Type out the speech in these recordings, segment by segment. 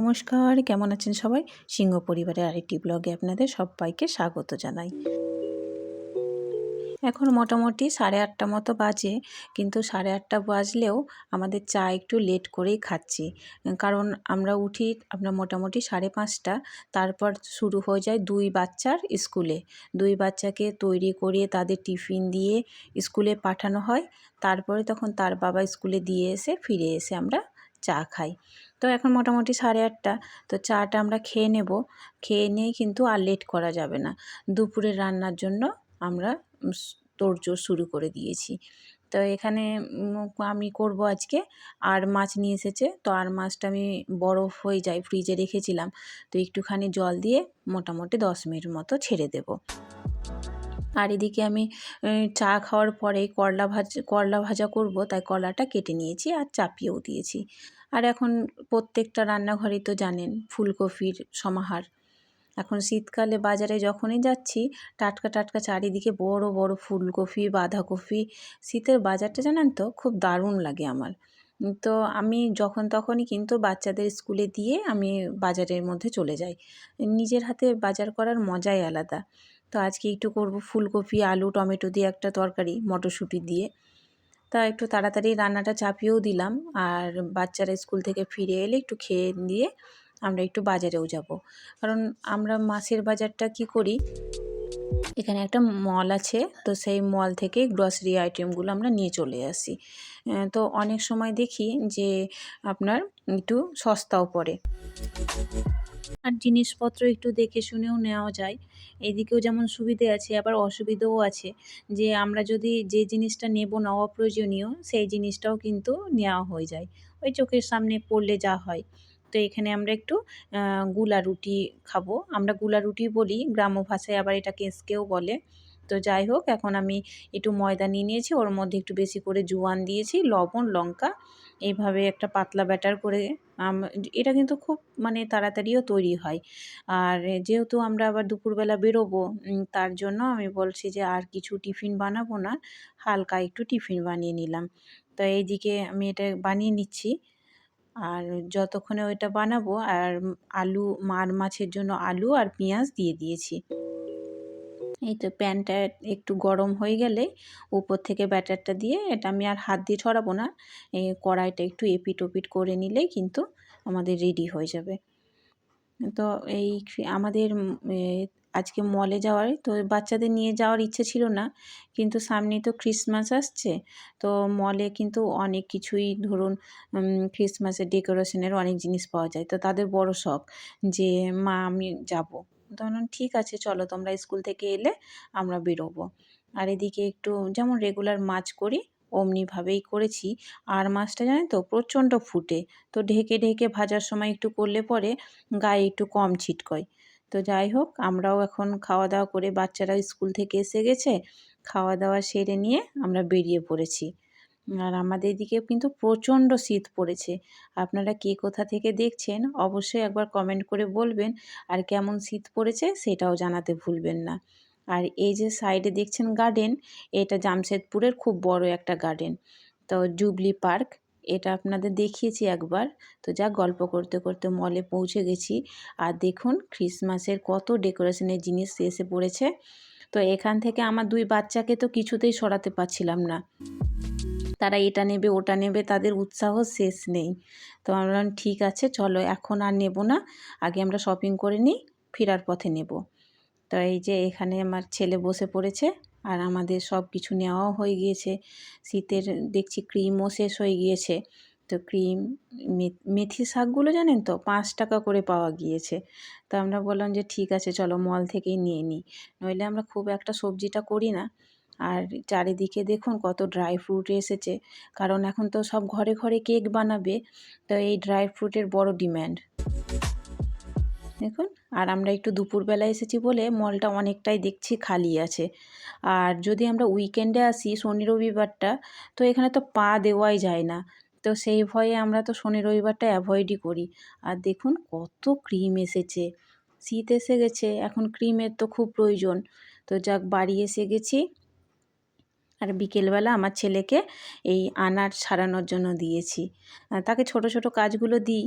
নমস্কার, কেমন আছেন সবাই? সিংহ পরিবারের আরেকটি ব্লগে আপনাদের সবাইকে স্বাগত জানাই। এখন মোটামুটি 8:30 মতো বাজে, কিন্তু 8:30 বাজলেও আমাদের চা একটু লেট করেই খাচ্ছি। কারণ আমরা উঠি আপনার মোটামুটি 5:30, তারপর শুরু হয়ে যায় 2 বাচ্চার স্কুলে। 2 বাচ্চাকে তৈরি করিয়ে তাদের টিফিন দিয়ে স্কুলে পাঠানো হয়। তারপরে তখন তার বাবা স্কুলে দিয়ে এসে ফিরে এসে আমরা চা খাই। তো এখন মোটামুটি 8:30, তো চাটা আমরা খেয়ে নেব। খেয়ে নিয়েই কিন্তু আর লেট করা যাবে না। দুপুরের রান্নার জন্য আমরা তোড়জোড় শুরু করে দিয়েছি। তো এখানে আমি করব আজকে আর মাছ নিয়ে এসেছে, তো আর মাছটা আমি বরফ হয়ে যায় ফ্রিজে রেখেছিলাম, তো একটুখানি জল দিয়ে মোটামুটি 10 মিনিট মতো ছেড়ে দেব। আর এদিকে আমি চা খাওয়ার পরেই করলা ভাজা করব, তাই করলাটা কেটে নিয়েছি আর চাপিয়েও দিয়েছি। আর এখন প্রত্যেকটা রান্নাঘরেই তো জানেন ফুলকপির সমাহার। এখন শীতকালে বাজারে যখনই যাচ্ছি টাটকা টাটকা চারিদিকে বড় বড় ফুলকপি, বাঁধাকপি। শীতের বাজারটা জানেন তো খুব দারুণ লাগে আমার। তো আমি যখন তখনই কিন্তু বাচ্চাদের স্কুলে দিয়ে আমি বাজারের মধ্যে চলে যাই। নিজের হাতে বাজার করার মজাই আলাদা। তো আজকে একটু করব ফুলকপি, আলু, টমেটো দিয়ে একটা তরকারি, মটরশুঁটি দিয়ে। তা একটু তাড়াতাড়ি রান্নাটা চাপিয়েও দিলাম, আর বাচ্চারা স্কুল থেকে ফিরে এলে একটু খেয়ে দিয়ে আমরা একটু বাজারেও যাব। কারণ আমরা মাসের বাজারটা কি করি, এখানে একটা মল আছে, তো সেই মল থেকে গ্রসারি আইটেমগুলো আমরা নিয়ে চলে আসি। তো অনেক সময় দেখি যে আপনার একটু সস্তাও পড়ে আর জিনিসপত্র একটু দেখে শুনেও নেওয়া যায়। এদিকেও যেমন সুবিধে আছে, আবার অসুবিধেও আছে। যে আমরা যদি যে জিনিসটা নেব না অপ্রয়োজনীয়, সেই জিনিসটাও কিন্তু নেওয়া হয়ে যায়। ওই চোখের সামনে পড়লে যা হয়। তো এখানে আমরা একটু গুলা রুটি খাবো। আমরা গুলা রুটি বলি, গ্রাম্য ভাষায় আবার এটাকে এঁচকেও বলে। তো যাই হোক, এখন আমি একটু ময়দা নিয়ে নিয়েছি, ওর মধ্যে একটু বেশি করে জোয়ান দিয়েছি, লবণ, লঙ্কা, এইভাবে একটা পাতলা ব্যাটার করে এটা কিন্তু খুব মানে তাড়াতাড়িও তৈরি হয়। আর যেহেতু আমরা আবার দুপুরবেলা বেরোবো, তার জন্য আমি বলছি যে আর কিছু টিফিন বানাবো না, হালকা একটু টিফিন বানিয়ে নিলাম। তো এইদিকে আমি এটা বানিয়ে নিচ্ছি। আর যতক্ষণে ওইটা বানাবো আর আলু, মাছের জন্য আলু আর পেঁয়াজ দিয়ে দিয়েছি। এই তো প্যানটা একটু গরম হয়ে গেলে উপর থেকে ব্যাটারটা দিয়ে, এটা আমি আর হাত দিয়ে ছড়াবো না, কড়াইটা একটু এপিট ওপিট করে নিলেই কিন্তু আমাদের রেডি হয়ে যাবে। তো এই আমাদের আজকে মলে যাওয়ার, তো বাচ্চাদের নিয়ে যাওয়ার ইচ্ছে ছিল না, কিন্তু সামনেই তো ক্রিসমাস আসছে। তো মলে কিন্তু অনেক কিছুই ধরুন ক্রিসমাসের ডেকোরেশনের অনেক জিনিস পাওয়া যায়। তো তাদের বড় শখ যে মা আমি যাব। তো বললাম ঠিক আছে চলো, তোমরা স্কুল থেকে এলে আমরা বেরোবো। আর এদিকে একটু যেমন রেগুলার মাছ করি অমনিভাবেই করেছি। আর মাছটা জানেন তো প্রচণ্ড ফুটে, তো ঢেকে ঢেকে ভাজার সময় একটু করলে পরে গায়ে একটু কম ছিটকয়। তো যাই হোক, আমরাও এখন খাওয়া দাওয়া করে, বাচ্চারা স্কুল থেকে এসে গেছে, খাওয়া দাওয়া সেরে নিয়ে আমরা বেরিয়ে পড়েছি। আর আমাদের এদিকে কিন্তু প্রচণ্ড শীত পড়েছে। আপনারা কে কোথা থেকে দেখছেন অবশ্যই একবার কমেন্ট করে বলবেন, আর কেমন শীত পড়েছে সেটাও জানাতে ভুলবেন না। আর এই যে সাইডে দেখছেন গার্ডেন, এটা জামশেদপুরের খুব বড় একটা গার্ডেন। তো জুবলি পার্ক, এটা আপনাদের দেখিয়েছি একবার। তো যা গল্প করতে করতে মলে পৌঁছে গেছি। আর দেখুন ক্রিসমাসের কত ডেকোরেশনের জিনিস এসে পড়েছে। তো এখান থেকে আমার 2 বাচ্চাকে তো কিছুতেই সরাতে পারছিলাম না। তারা এটা নেবে ওটা নেবে, তাদের উৎসাহ শেষ নেই। তো আমি বললাম ঠিক আছে চলো, এখন আর নেব না, আগে আমরা শপিং করে নিই, ফেরার পথে নেব। তো এই যে এখানে আমার ছেলে বসে পড়েছে, আর আমাদের সব কিছু নেওয়াও হয়ে গিয়েছে। শীতের দেখছি ক্রিমও শেষ হয়ে গিয়েছে। তো ক্রিম, মেথি শাকগুলো জানেন তো 5 টাকা করে পাওয়া গিয়েছে। তো আমরা বললাম যে ঠিক আছে চলো মল থেকেই নিয়ে নিই, নইলে আমরা খুব একটা সবজিটা করি না। আর চারিদিকে দেখুন কত ড্রাই ফ্রুট এসেছে, কারণ এখন তো সব ঘরে ঘরে কেক বানাবে, তো এই ড্রাই ফ্রুটের বড় ডিম্যান্ড দেখুন। আর আমরা একটু দুপুরবেলা এসেছি বলে মলটা অনেকটাই দেখছি খালি আছে। আর যদি আমরা উইকেন্ডে আসি শনি রবিবারটা, তো এখানে তো পা দেওয়াই যায় না। তো সেই ভয়ে আমরা তো শনি রবিবারটা অ্যাভয়েডই করি। আর দেখুন কত ক্রিম এসেছে, শীত এসে গেছে, এখন ক্রিমের তো খুব প্রয়োজন। তো যাক বাড়ি এসে গেছি, আর বিকেলবেলা আমার ছেলেকে এই আনার ছাড়ানোর জন্য দিয়েছি। তাকে ছোট ছোট কাজগুলো দিই,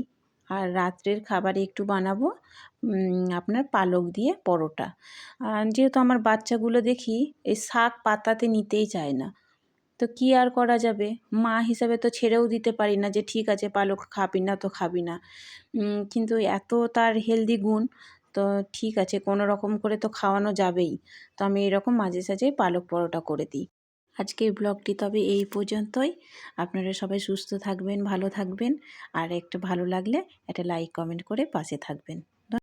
আর রাত্রের খাবারে একটু বানাবো আপনার পালক দিয়ে পরোটা। যেহেতু আমার বাচ্চাগুলো দেখি এই শাক পাতাতে নিতেই চায় না, তো কী আর করা যাবে, মা হিসাবে তো ছেড়েও দিতে পারি না যে ঠিক আছে পালক খাবি না তো খাবি না। কিন্তু এত তার হেলদি গুণ, তো ঠিক আছে কোনো রকম করে তো খাওয়ানো যাবেই। তো আমি এরকম মাঝে সাঝেই পালক পরোটা করে দিই। আজকের ব্লগটি তবে এই পর্যন্তই। আপনারা সবাই সুস্থ থাকবেন, ভালো থাকবেন, আর একটা ভালো লাগলে একটা লাইক কমেন্ট করে পাশে থাকবেন।